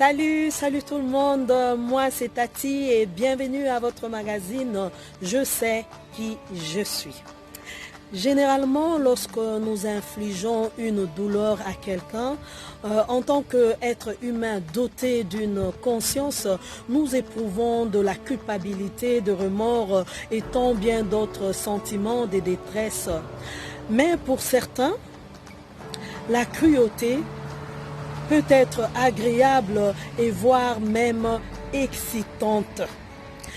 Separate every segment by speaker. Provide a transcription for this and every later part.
Speaker 1: Salut tout le monde, moi c'est Tati et bienvenue à votre magazine Je sais qui je suis. Généralement, lorsque nous infligeons une douleur à quelqu'un, en tant qu'être humain doté d'une conscience, nous éprouvons de la culpabilité, de remords et tant bien d'autres sentiments de détresse. Mais pour certains, la cruauté peut être agréable et voire même excitante.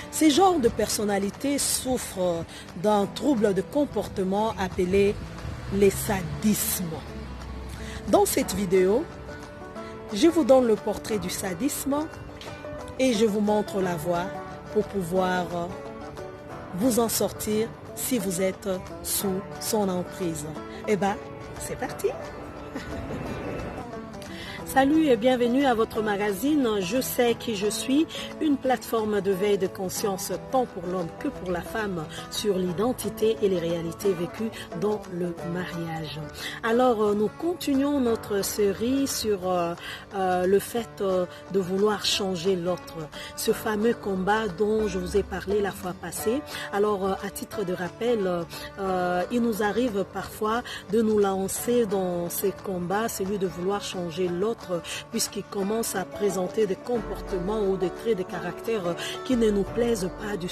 Speaker 1: Ces genres de personnalités souffrent d'un trouble de comportement appelé le sadisme. Dans cette vidéo, je vous donne le portrait du sadisme et je vous montre la voie pour pouvoir vous en sortir si vous êtes sous son emprise. Eh bien, c'est parti! Salut et bienvenue à votre magazine Je sais qui je suis, une plateforme de veille de conscience tant pour l'homme que pour la femme sur l'identité et les réalités vécues dans le mariage. Alors nous continuons notre série sur le fait de vouloir changer l'autre, ce fameux combat dont je vous ai parlé la fois passée. Alors à titre de rappel, il nous arrive parfois de nous lancer dans ces combats, celui de vouloir changer l'autre, puisqu'il commence à présenter des comportements ou des traits de caractère qui ne nous plaisent pas du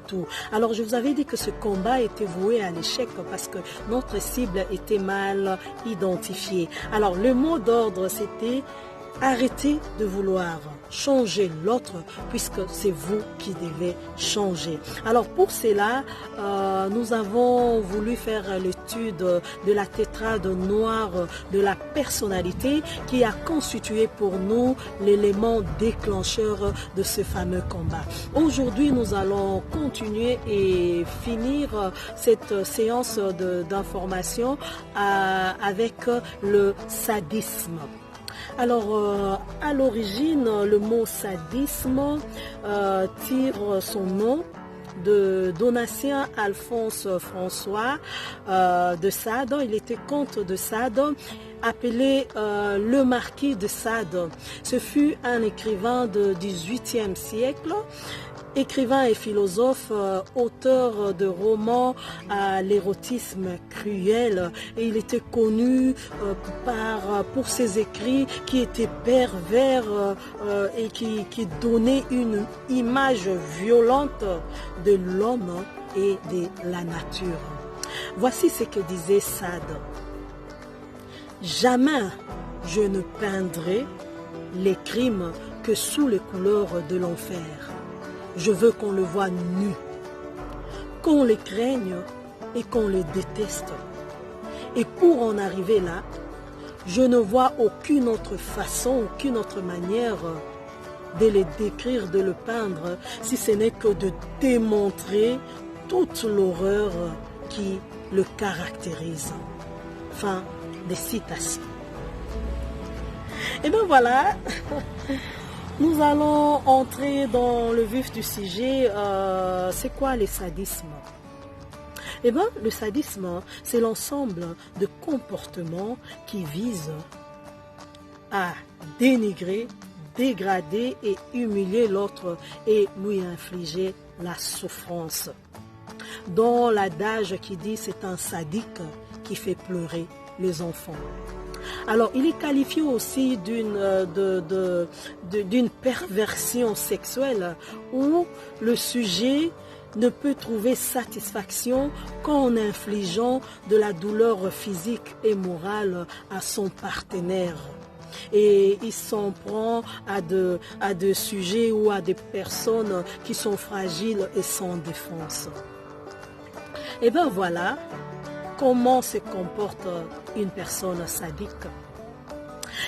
Speaker 1: tout. Alors je vous avais dit que ce combat était voué à l'échec parce que notre cible était mal identifiée. Alors le mot d'ordre c'était arrêtez de vouloir changer l'autre puisque c'est vous qui devez changer. Alors pour cela, nous avons voulu faire l'étude de la tétrade noire de la personnalité qui a constitué pour nous l'élément déclencheur de ce fameux combat. Aujourd'hui, nous allons continuer et finir cette séance d'information avec le sadisme. Alors, à l'origine, le mot sadisme tire son nom de Donatien Alphonse François de Sade. Il était comte de Sade, appelé le marquis de Sade. Ce fut un écrivain du XVIIIe siècle. Écrivain et philosophe, auteur de romans à l'érotisme cruel, et il était connu pour ses écrits qui étaient pervers et qui donnaient une image violente de l'homme et de la nature. Voici ce que disait Sade. Jamais je ne peindrai les crimes que sous les couleurs de l'enfer. Je veux qu'on le voie nu, qu'on les craigne et qu'on les déteste. Et pour en arriver là, je ne vois aucune autre façon, aucune autre manière de le décrire, de le peindre, si ce n'est que de démontrer toute l'horreur qui le caractérise. Fin des citations. Et bien voilà. Nous allons entrer dans le vif du sujet. C'est quoi le sadisme? Eh bien, le sadisme, c'est l'ensemble de comportements qui visent à dénigrer, dégrader et humilier l'autre et lui infliger la souffrance. Dans l'adage qui dit c'est un sadique qui fait pleurer les enfants. Alors, il est qualifié aussi d'une perversion sexuelle où le sujet ne peut trouver satisfaction qu'en infligeant de la douleur physique et morale à son partenaire. Et il s'en prend à des sujets ou à des personnes qui sont fragiles et sans défense. Et bien voilà comment se comporte une personne sadique.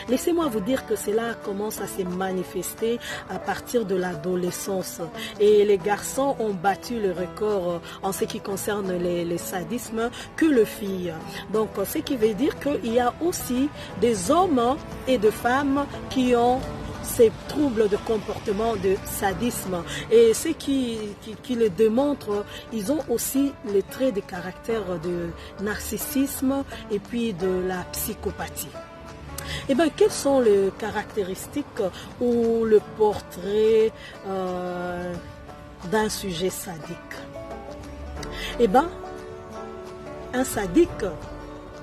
Speaker 1: Laissez-moi vous dire que cela commence à se manifester à partir de l'adolescence. Et les garçons ont battu le record en ce qui concerne les sadismes que les filles. Donc, ce qui veut dire qu'il y a aussi des hommes et des femmes qui ont ces troubles de comportement de sadisme. Et ceux qui le démontrent, ils ont aussi les traits de caractère de narcissisme et puis de la psychopathie. Eh bien, quelles sont les caractéristiques ou le portrait d'un sujet sadique? Eh bien, un sadique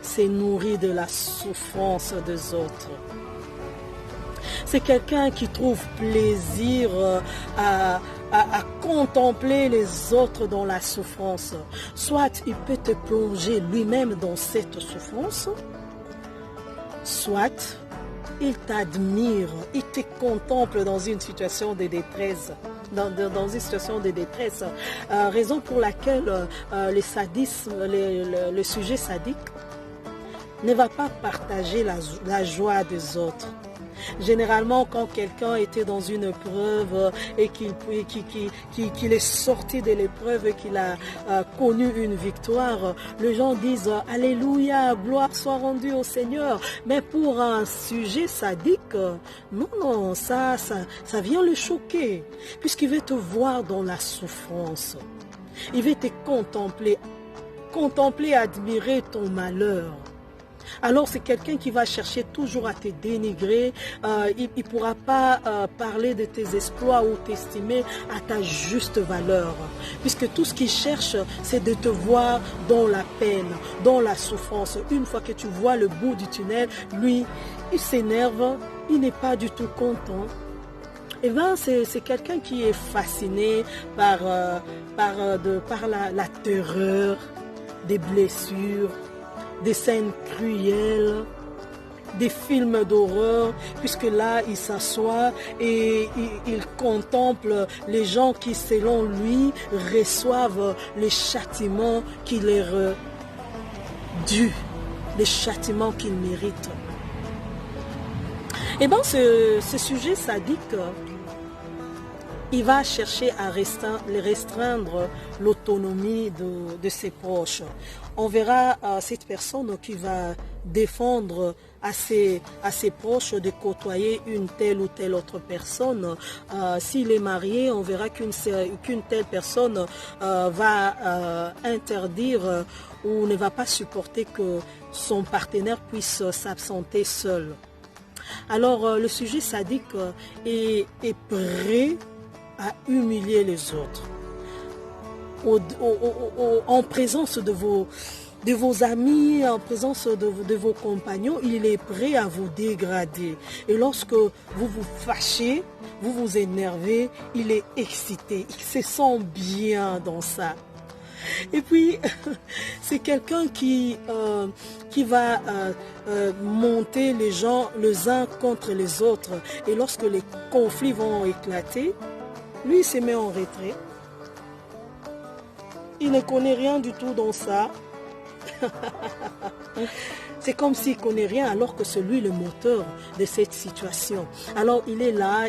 Speaker 1: s'est nourri de la souffrance des autres. C'est quelqu'un qui trouve plaisir à contempler les autres dans la souffrance. Soit il peut te plonger lui-même dans cette souffrance, soit il t'admire, il te contemple dans une situation de détresse. Dans une situation de détresse. Raison pour laquelle le sujet sadique ne va pas partager la joie des autres. Généralement, quand quelqu'un était dans une épreuve et qu'il est sorti de l'épreuve et qu'il a connu une victoire, les gens disent « Alléluia, gloire soit rendue au Seigneur ». Mais pour un sujet sadique, non, ça vient le choquer, puisqu'il veut te voir dans la souffrance. Il veut te contempler, admirer ton malheur. Alors c'est quelqu'un qui va chercher toujours à te dénigrer, il ne pourra pas parler de tes exploits ou t'estimer à ta juste valeur. Puisque tout ce qu'il cherche, c'est de te voir dans la peine, dans la souffrance. Une fois que tu vois le bout du tunnel, lui, il s'énerve, il n'est pas du tout content. Et bien, c'est quelqu'un qui est fasciné par la terreur, des blessures, des scènes cruelles, des films d'horreur, puisque là, il s'assoit et il contemple les gens qui, selon lui, reçoivent les châtiments qui leur dû, les châtiments qu'ils méritent. Et bien, ce sujet sadique, il va chercher à restreindre l'autonomie de ses proches. On verra cette personne qui va défendre à ses proches de côtoyer une telle ou telle autre personne. S'il est marié, on verra qu'une telle personne va interdire ou ne va pas supporter que son partenaire puisse s'absenter seul. Alors le sujet sadique est prêt à humilier les autres. En présence de vos amis, en présence de vos compagnons, il est prêt à vous dégrader. Et lorsque vous vous fâchez, vous vous énervez, il est excité. Il se sent bien dans ça. Et puis, c'est quelqu'un qui va monter les gens les uns contre les autres. Et lorsque les conflits vont éclater, lui, il se met en retrait. Il ne connaît rien du tout dans ça. C'est comme s'il ne connaît rien alors que c'est lui le moteur de cette situation. Alors il est là,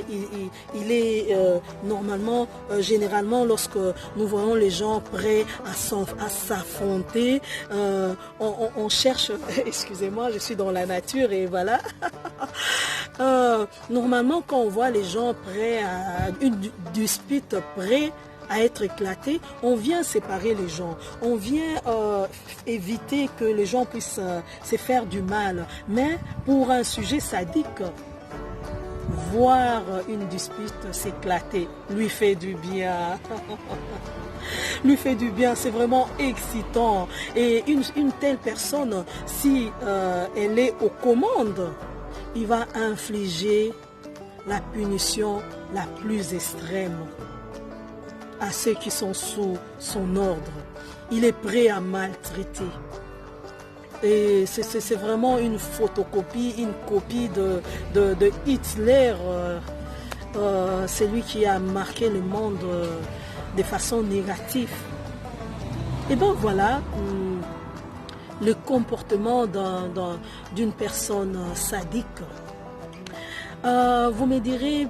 Speaker 1: il est normalement, généralement lorsque nous voyons les gens prêts à s'affronter, on cherche, excusez-moi, je suis dans la nature et voilà. Normalement quand on voit les gens prêts à une dispute, prêts à être éclaté, on vient séparer les gens, on vient éviter que les gens puissent se faire du mal. Mais pour un sujet sadique, voir une dispute s'éclater lui fait du bien. Lui fait du bien, c'est vraiment excitant. Et une telle personne, si elle est aux commandes, il va infliger la punition la plus extrême à ceux qui sont sous son ordre. Il est prêt à maltraiter. Et c'est vraiment une photocopie, une copie de Hitler. C'est lui qui a marqué le monde de façon négative. Et donc voilà le comportement d'une personne sadique. Vous me direz,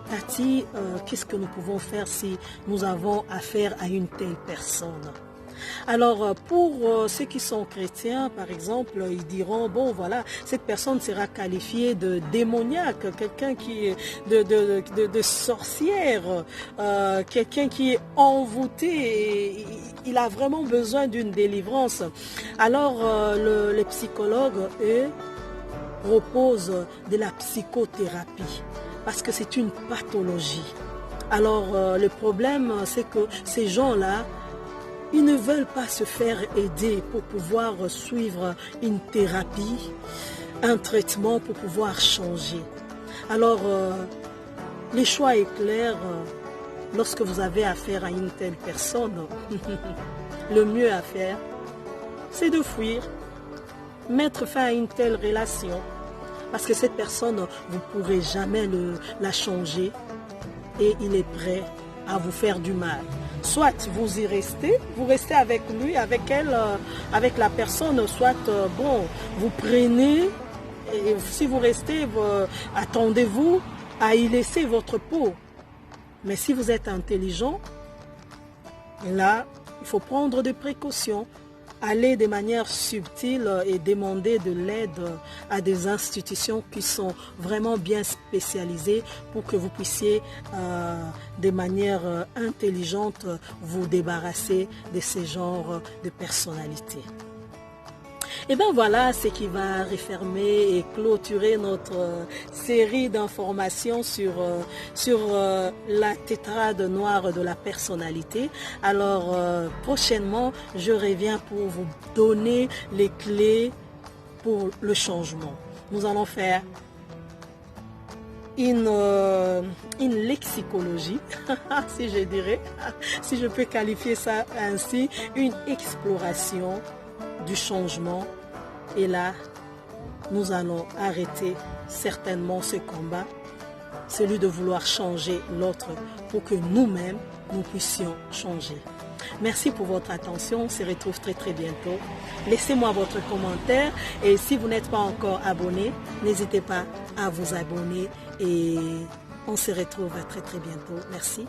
Speaker 1: Tati, qu'est-ce que nous pouvons faire si nous avons affaire à une telle personne? Alors, pour ceux qui sont chrétiens, par exemple, ils diront, bon, voilà, cette personne sera qualifiée de démoniaque, quelqu'un qui est de sorcière, quelqu'un qui est envoûté, et il a vraiment besoin d'une délivrance. Alors, les psychologues, eux, propose de la psychothérapie parce que c'est une pathologie. Alors le problème, c'est que ces gens-là, ils ne veulent pas se faire aider pour pouvoir suivre une thérapie, un traitement pour pouvoir changer. Alors, le choix est clair. Lorsque vous avez affaire à une telle personne, le mieux à faire, c'est de fuir, mettre fin à une telle relation. Parce que cette personne, vous ne pourrez jamais la changer et il est prêt à vous faire du mal. Soit vous y restez, vous restez avec lui, avec elle, avec la personne, soit vous prenez, et si vous restez, attendez-vous à y laisser votre peau. Mais si vous êtes intelligent, là, il faut prendre des précautions, aller de manière subtile et demander de l'aide à des institutions qui sont vraiment bien spécialisées pour que vous puissiez de manière intelligente vous débarrasser de ce genre de personnalité. Et bien voilà ce qui va refermer et clôturer notre série d'informations sur la tétrade noire de la personnalité. Alors prochainement, je reviens pour vous donner les clés pour le changement. Nous allons faire une lexicologie, si je dirais, si je peux qualifier ça ainsi, une exploration du changement. Et là, nous allons arrêter certainement ce combat, celui de vouloir changer l'autre pour que nous-mêmes, nous puissions changer. Merci pour votre attention, on se retrouve très très bientôt. Laissez-moi votre commentaire et si vous n'êtes pas encore abonné, n'hésitez pas à vous abonner et on se retrouve très très bientôt. Merci.